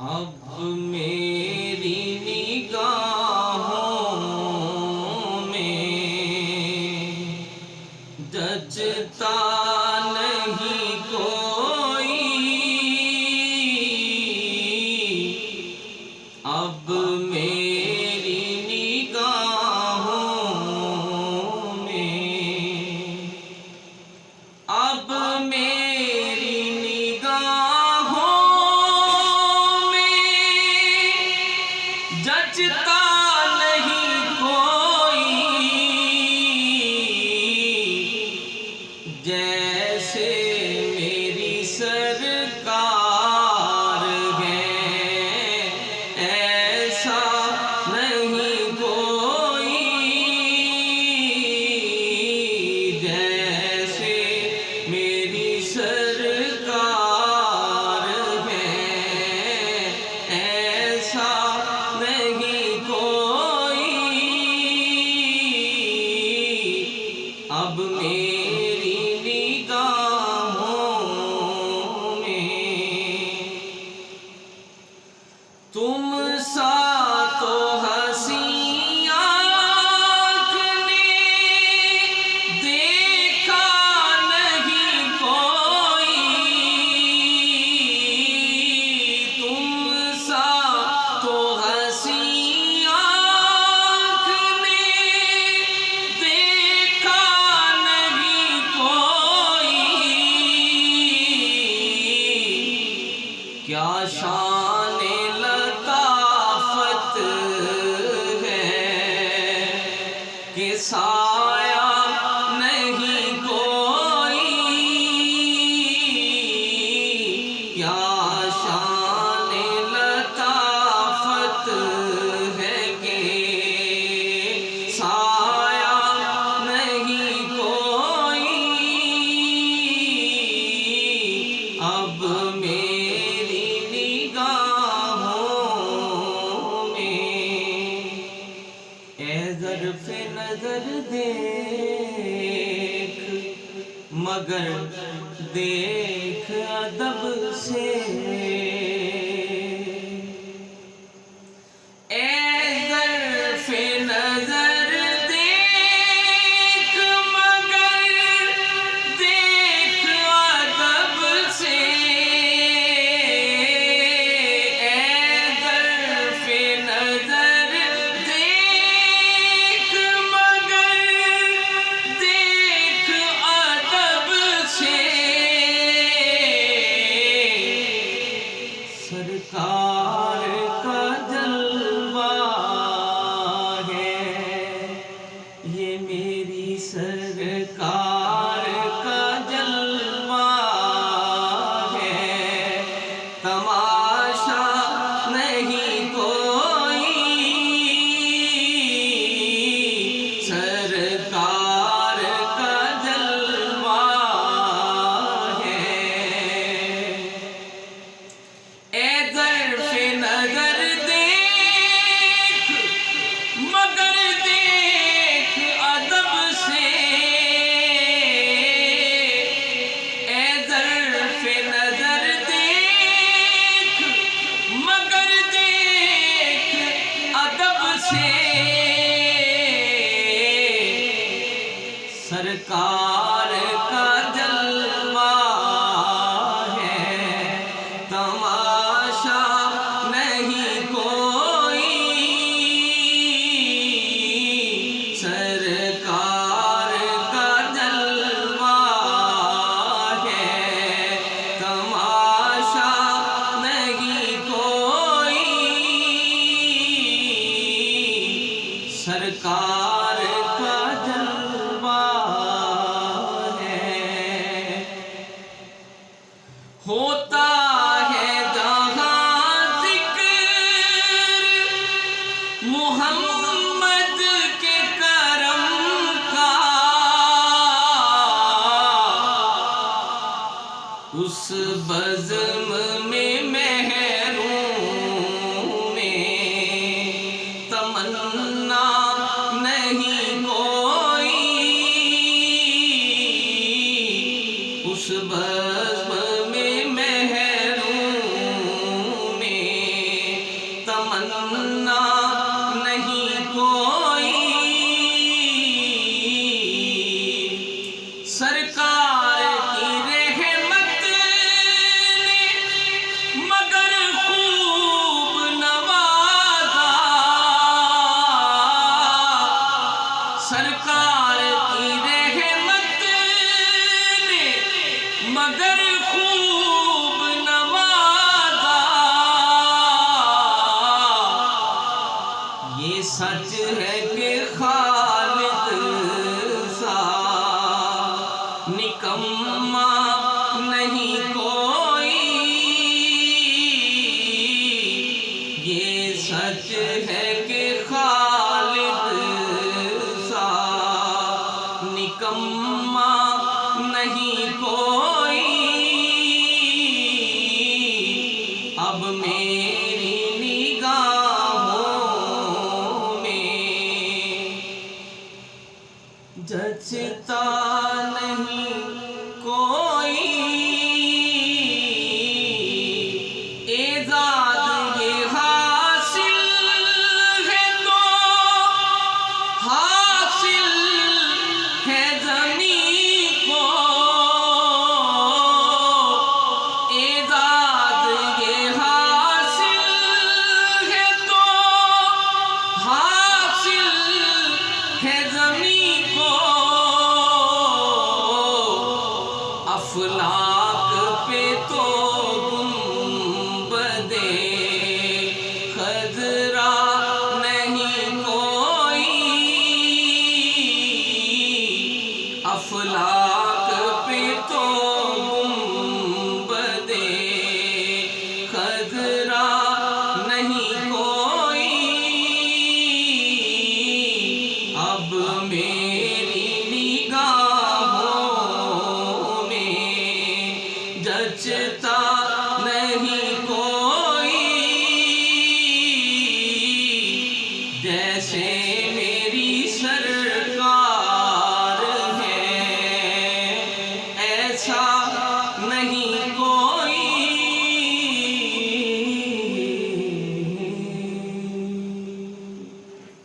اب میری نگاہوں میں جچتا نہیں کوئی، اب میری نگاہوں میں، اب میری جچتا نہیں کوئی، جیسے میری سرکار ہے ایسا نہیں کوئی، جیسے میری سرکار ہے ایسا نہیں کوئی، اب میری نگاہوں میں تم سا تو حسین آنکھ نے دیکھا نہیں کوئی، تم سا تو حسین آنکھ نے دیکھا نہیں کوئی، کیا شان لطافت ہے کہ سایہ نہیں کوئی، کیا شان لطافت ہے کہ سایہ نہیں کوئی، اب میری نگاہوں میں اے ظرف نظر دیکھ مگر دیکھ ادب سے، اے ظرف نظر دیکھ مگر دیکھ ادب سے، اے ظرف نظر دیکھ مگر دیکھ ادب سے، سرکار کا جلوہ ہے یہ میری سرکار کا جلوہ ہے، تماشا نہیں کوئی، سرکار کا جلوہ ہے، اے ظرف نظر دیکھ مگر دیکھ ادب سے، اے ظرف نظر دیکھ مگر دیکھ ادب سے، سرکار کا جلوہ ہے تماشا نہیں کوئی، سرکار کا جلوہ ہے تماشا نہیں کوئی، سرکار کا جلوہ ہے، ہوتا ہے جہاں ذکر محمد کے کرم کا، اس بزم میں محروم تمنا نہیں کوئی، اس بزم میں محروم میں تمنا نہیں کوئی سرکار کی رحمت نے مگر خوب نوازا سرکار کی رحمت نے مگر خوب نوازا یہ سچ ہے کہ خالق سا نکما نہیں کوئی یہ سچ ہے کہ خالق سا نکما نہیں کوئی اب میری نگاہوں میں جچتا نہیں کوئی اعزاز یہ حاصل ہے تو حاصل ہے زمین کو اعزاز یہ حاصل ہے تو حاصل ہے زمین کو افلاک پہ تو گنبدِ خضرا نہیں کوئی افلاک پہ تو گنبدِ خضرا نہیں کوئی اب میں